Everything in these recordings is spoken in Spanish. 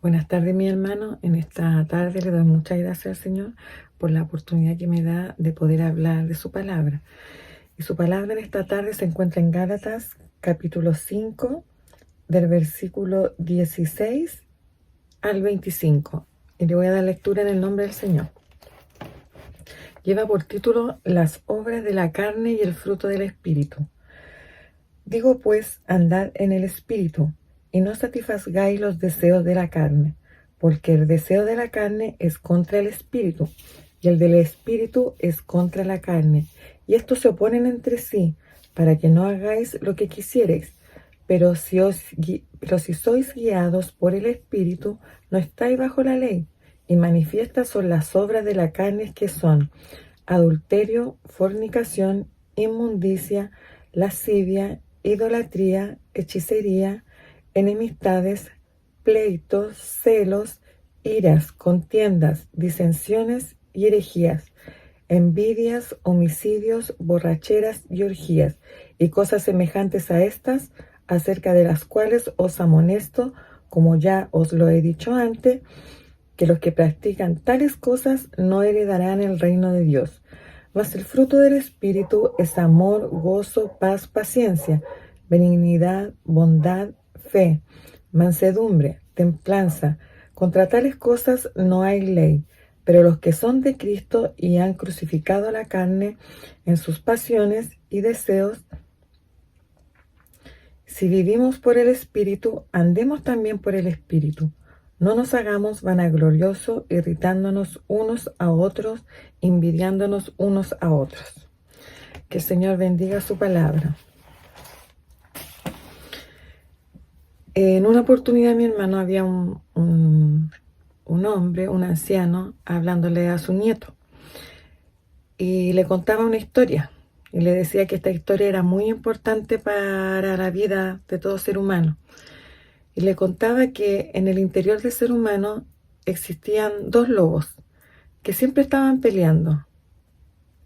Buenas tardes, mi hermano. En esta tarde le doy muchas gracias al Señor por la oportunidad que me da de poder hablar de su palabra. Y su palabra en esta tarde se encuentra en Gálatas, capítulo 5, del versículo 16 al 25. Y le voy a dar lectura en el nombre del Señor. Lleva por título Las obras de la carne y el fruto del Espíritu. Digo pues, andad en el Espíritu, y no satisfagáis los deseos de la carne, porque el deseo de la carne es contra el Espíritu, y el del Espíritu es contra la carne, y estos se oponen entre sí, para que no hagáis lo que quisierais. Pero si sois guiados por el Espíritu, no estáis bajo la ley, y manifiestas son las obras de la carne, que son adulterio, fornicación, inmundicia, lascivia, idolatría, hechicería, enemistades, pleitos, celos, iras, contiendas, disensiones y herejías, envidias, homicidios, borracheras y orgías, y cosas semejantes a estas, acerca de las cuales os amonesto, como ya os lo he dicho antes, que los que practican tales cosas no heredarán el reino de Dios. Mas el fruto del Espíritu es amor, gozo, paz, paciencia, benignidad, bondad, fe, mansedumbre, templanza. Contra tales cosas no hay ley. Pero los que son de Cristo y han crucificado la carne en sus pasiones y deseos, si vivimos por el Espíritu, andemos también por el Espíritu. No nos hagamos vanagloriosos, irritándonos unos a otros, envidiándonos unos a otros. Que el Señor bendiga su palabra. En una oportunidad, mi hermano, había un hombre, un anciano, hablándole a su nieto. Y le contaba una historia. Y le decía que esta historia era muy importante para la vida de todo ser humano. Y le contaba que en el interior del ser humano existían dos lobos que siempre estaban peleando.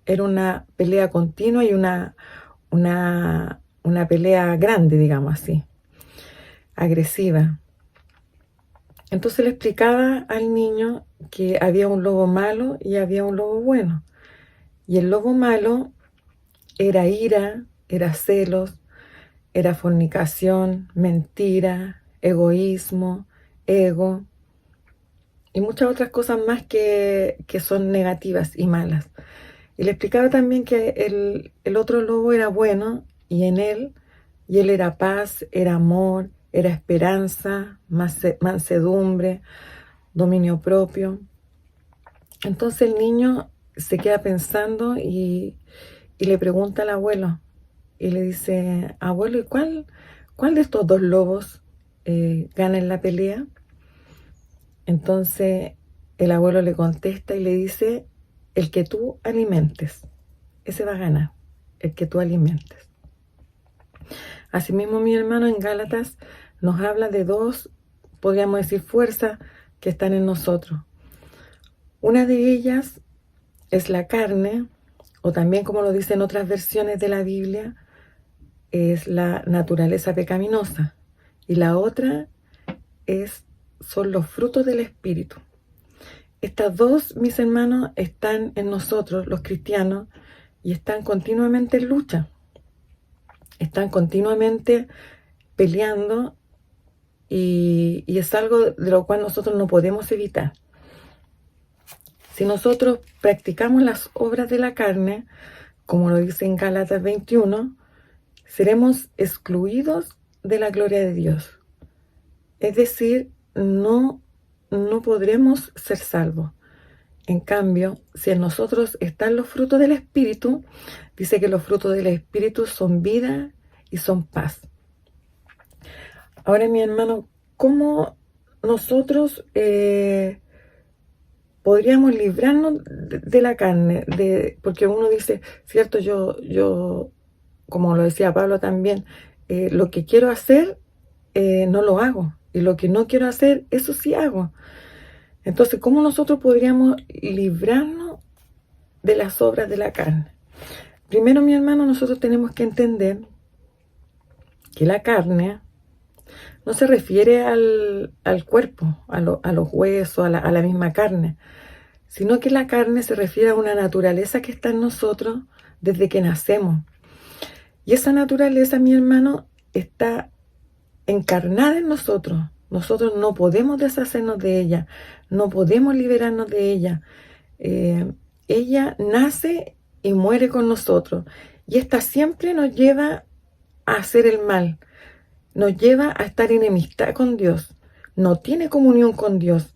Era una pelea continua y una pelea grande, digamos así, agresiva. Entonces le explicaba al niño que había un lobo malo y había un lobo bueno. Y el lobo malo era ira, era celos, era fornicación, mentira, egoísmo, ego y muchas otras cosas más que son negativas y malas. Y le explicaba también que el otro lobo era bueno y él era paz, era amor, era esperanza, mansedumbre, dominio propio. Entonces el niño se queda pensando y le pregunta al abuelo y le dice: abuelo, ¿y cuál de estos dos lobos gana en la pelea? Entonces el abuelo le contesta y le dice: el que tú alimentes, ese va a ganar, el que tú alimentes. Asimismo, mi hermano, en Gálatas nos habla de dos, podríamos decir, fuerzas que están en nosotros. Una de ellas es la carne, o también, como lo dicen otras versiones de la Biblia, es la naturaleza pecaminosa. Y la otra son los frutos del Espíritu. Estas dos, mis hermanos, están en nosotros, los cristianos, y están continuamente en lucha. Están continuamente peleando y es algo de lo cual nosotros no podemos evitar. Si nosotros practicamos las obras de la carne, como lo dice en Gálatas 21, seremos excluidos de la gloria de Dios. Es decir, no podremos ser salvos. En cambio, si en nosotros están los frutos del Espíritu, dice que los frutos del Espíritu son vida y son paz. Ahora, mi hermano, ¿cómo nosotros podríamos librarnos de la carne? Porque uno dice, cierto, yo como lo decía Pablo también, lo que quiero hacer no lo hago, y lo que no quiero hacer, eso sí hago. Entonces, ¿cómo nosotros podríamos librarnos de las obras de la carne? Primero, mi hermano, nosotros tenemos que entender que la carne no se refiere al cuerpo, a los huesos, a la misma carne, sino que la carne se refiere a una naturaleza que está en nosotros desde que nacemos. Y esa naturaleza, mi hermano, está encarnada en nosotros. Nosotros no podemos deshacernos de ella, no podemos liberarnos de ella. Ella nace y muere con nosotros. Y esta siempre nos lleva a hacer el mal, nos lleva a estar en enemistad con Dios. No tiene comunión con Dios.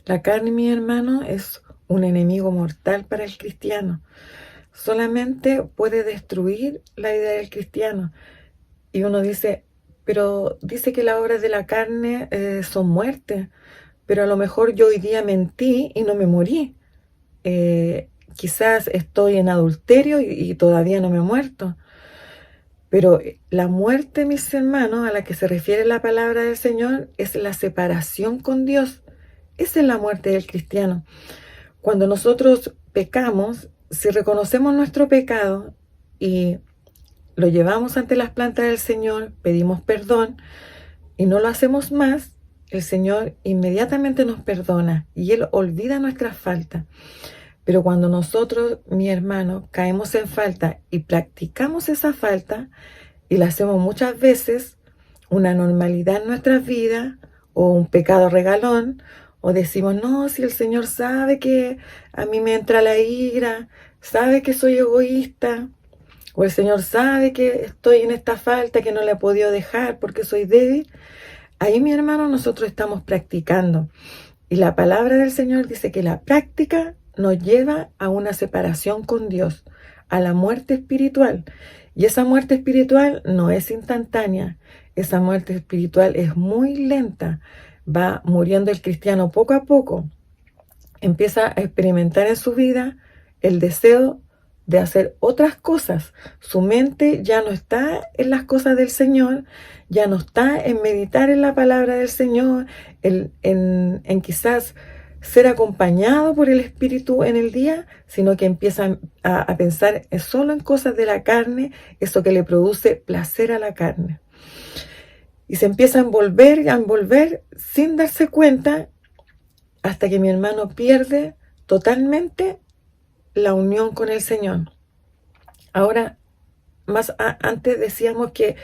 La carne, mi hermano, es un enemigo mortal para el cristiano. Solamente puede destruir la idea del cristiano. Y uno dice, pero dice que las obras de la carne son muerte. Pero a lo mejor yo hoy día mentí y no me morí. Quizás estoy en adulterio y todavía no me he muerto. Pero la muerte, mis hermanos, a la que se refiere la palabra del Señor, es la separación con Dios. Esa es la muerte del cristiano. Cuando nosotros pecamos, si reconocemos nuestro pecado y lo llevamos ante las plantas del Señor, pedimos perdón y no lo hacemos más, el Señor inmediatamente nos perdona y Él olvida nuestras faltas. Pero cuando nosotros, mi hermano, caemos en falta y practicamos esa falta y la hacemos muchas veces, una normalidad en nuestras vidas o un pecado regalón, o decimos, no, si el Señor sabe que a mí me entra la ira, sabe que soy egoísta, o el Señor sabe que estoy en esta falta que no le he podido dejar porque soy débil. Ahí, mi hermano, nosotros estamos practicando. Y la palabra del Señor dice que la práctica nos lleva a una separación con Dios, a la muerte espiritual. Y esa muerte espiritual no es instantánea, esa muerte espiritual es muy lenta. Va muriendo el cristiano poco a poco. Empieza a experimentar en su vida el deseo de hacer otras cosas. Su mente ya no está en las cosas del Señor, ya no está en meditar en la palabra del Señor, en quizás ser acompañado por el Espíritu en el día, sino que empieza a pensar solo en cosas de la carne, eso que le produce placer a la carne. Y se empieza a envolver sin darse cuenta, hasta que mi hermano pierde totalmente la unión con el Señor. Ahora, antes decíamos que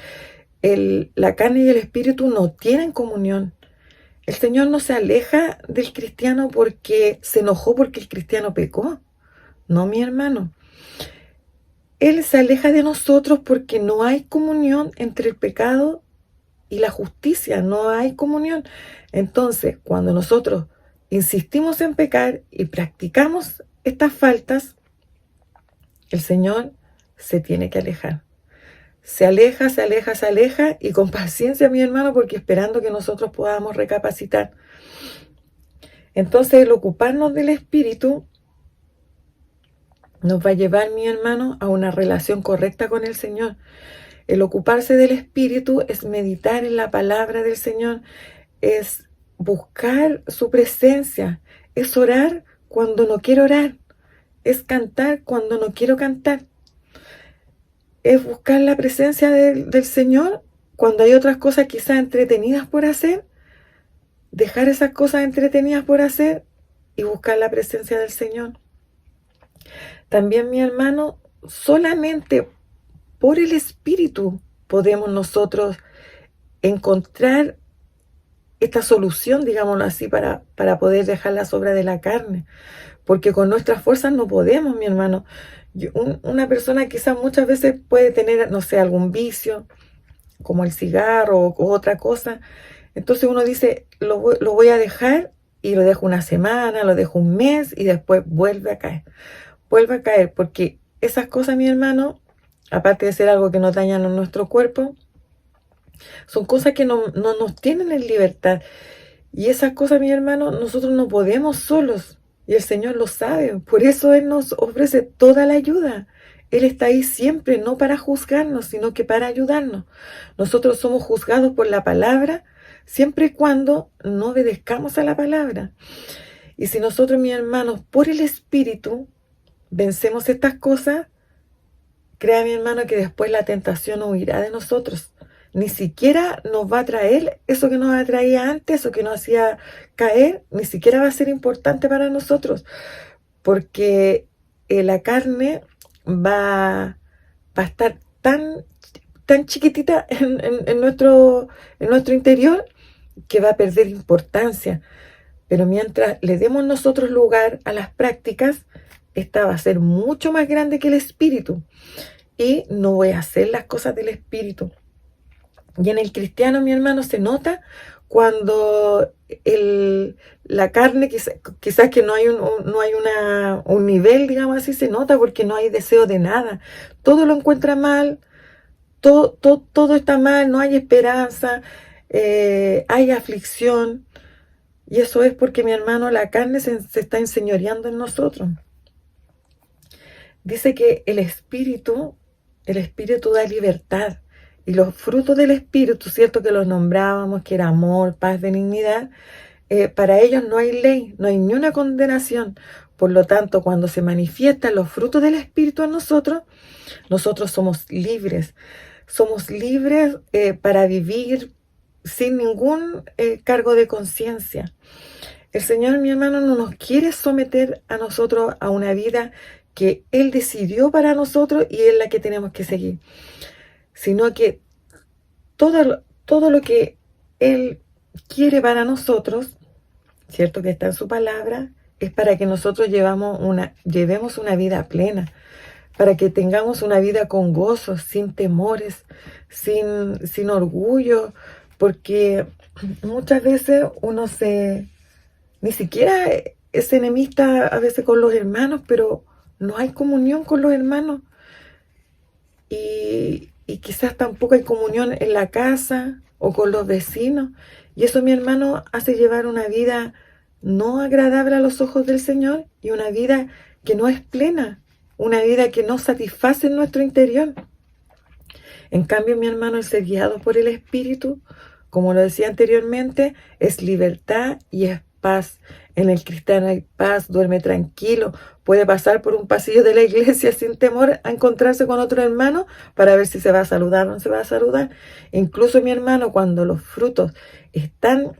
la carne y el espíritu no tienen comunión. El Señor no se aleja del cristiano porque se enojó porque el cristiano pecó. No, mi hermano. Él se aleja de nosotros porque no hay comunión entre el pecado y la justicia, no hay comunión. Entonces, cuando nosotros insistimos en pecar y practicamos estas faltas, el Señor se tiene que alejar. Se aleja y con paciencia, mi hermano, porque esperando que nosotros podamos recapacitar. Entonces, el ocuparnos del Espíritu nos va a llevar, mi hermano, a una relación correcta con el Señor. El ocuparse del Espíritu es meditar en la palabra del Señor, es buscar su presencia, es orar cuando no quiero orar, es cantar cuando no quiero cantar, es buscar la presencia del Señor cuando hay otras cosas quizás entretenidas por hacer, dejar esas cosas entretenidas por hacer y buscar la presencia del Señor. También, mi hermano, solamente por el Espíritu podemos nosotros encontrar esta solución, digámoslo así, para poder dejar las obras de la carne. Porque con nuestras fuerzas no podemos, mi hermano. Una persona quizás muchas veces puede tener, no sé, algún vicio, como el cigarro o otra cosa. Entonces uno dice, lo voy a dejar y lo dejo una semana, lo dejo un mes y después vuelve a caer. Vuelve a caer porque esas cosas, mi hermano, aparte de ser algo que nos dañan en nuestro cuerpo, son cosas que no nos tienen en libertad. Y esas cosas, mi hermano, nosotros no podemos solos. Y el Señor lo sabe. Por eso Él nos ofrece toda la ayuda. Él está ahí siempre, no para juzgarnos, sino que para ayudarnos. Nosotros somos juzgados por la palabra siempre y cuando no obedezcamos a la palabra. Y si nosotros, mis hermanos, por el Espíritu, vencemos estas cosas, crea, mi hermano, que después la tentación huirá de nosotros. ni siquiera nos va a traer eso que nos atraía antes, eso que nos hacía caer, ni siquiera va a ser importante para nosotros, porque la carne va a estar tan chiquitita en nuestro interior que va a perder importancia. Pero mientras le demos nosotros lugar a las prácticas, esta va a ser mucho más grande que el espíritu. Y no voy a hacer las cosas del espíritu. Y en el cristiano, mi hermano, se nota cuando la carne, quizás que no hay un nivel, digamos así, se nota porque no hay deseo de nada. Todo lo encuentra mal, todo está mal, no hay esperanza, hay aflicción. Y eso es porque, mi hermano, la carne se está enseñoreando en nosotros. Dice que el espíritu da libertad. Y los frutos del espíritu, cierto que los nombrábamos, que era amor, paz, benignidad, para ellos no hay ley, no hay ni una condenación. Por lo tanto, cuando se manifiestan los frutos del espíritu en nosotros somos libres. Somos libres para vivir sin ningún cargo de conciencia. El Señor, mi hermano, no nos quiere someter a nosotros a una vida que Él decidió para nosotros y es la que tenemos que seguir, sino que todo lo que Él quiere para nosotros, cierto que está en su palabra, es para que nosotros llevemos una vida plena, para que tengamos una vida con gozo, sin temores, sin orgullo, porque muchas veces uno ni siquiera es enemista a veces con los hermanos, pero no hay comunión con los hermanos. Y quizás tampoco hay comunión en la casa o con los vecinos. Y eso, mi hermano, hace llevar una vida no agradable a los ojos del Señor y una vida que no es plena, una vida que no satisface en nuestro interior. En cambio, mi hermano, el ser guiado por el Espíritu, como lo decía anteriormente, es libertad y es paz. En el cristiano hay paz, duerme tranquilo, puede pasar por un pasillo de la iglesia sin temor a encontrarse con otro hermano para ver si se va a saludar o no se va a saludar. Incluso, mi hermano, cuando los frutos están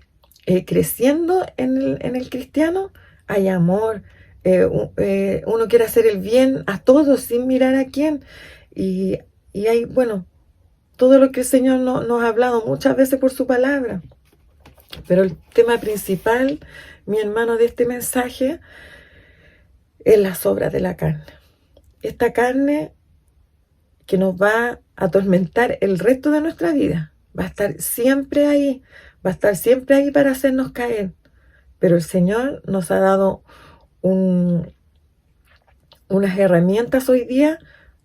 creciendo en el cristiano, hay amor, uno quiere hacer el bien a todos sin mirar a quién. Y hay, bueno, todo lo que el Señor nos ha hablado muchas veces por su palabra. Pero el tema principal, mi hermano, de este mensaje es las obras de la carne. Esta carne que nos va a atormentar el resto de nuestra vida. Va a estar siempre ahí, para hacernos caer. Pero el Señor nos ha dado unas herramientas hoy día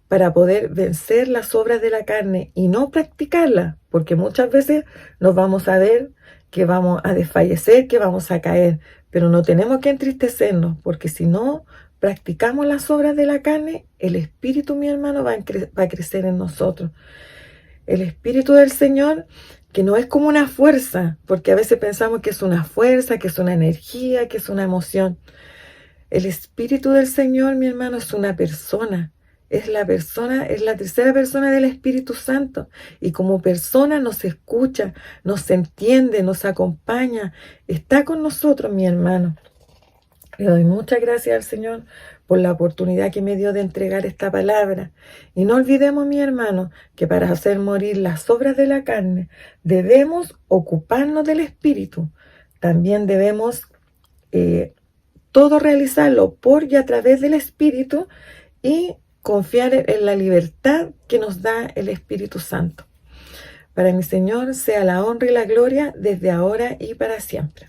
para poder vencer las obras de la carne y no practicarlas, porque muchas veces nos vamos a ver que vamos a desfallecer, que vamos a caer, pero no tenemos que entristecernos, porque si no practicamos las obras de la carne, el Espíritu, mi hermano, va a crecer en nosotros. El Espíritu del Señor, que no es como una fuerza, porque a veces pensamos que es una fuerza, que es una energía, que es una emoción. El Espíritu del Señor, mi hermano, es una persona. Es la tercera persona del Espíritu Santo. Y como persona nos escucha, nos entiende, nos acompaña. Está con nosotros, mi hermano. Le doy muchas gracias al Señor por la oportunidad que me dio de entregar esta palabra. Y no olvidemos, mi hermano, que para hacer morir las obras de la carne, debemos ocuparnos del Espíritu. También debemos todo realizarlo por y a través del Espíritu y confiar en la libertad que nos da el Espíritu Santo. Para mi Señor sea la honra y la gloria desde ahora y para siempre.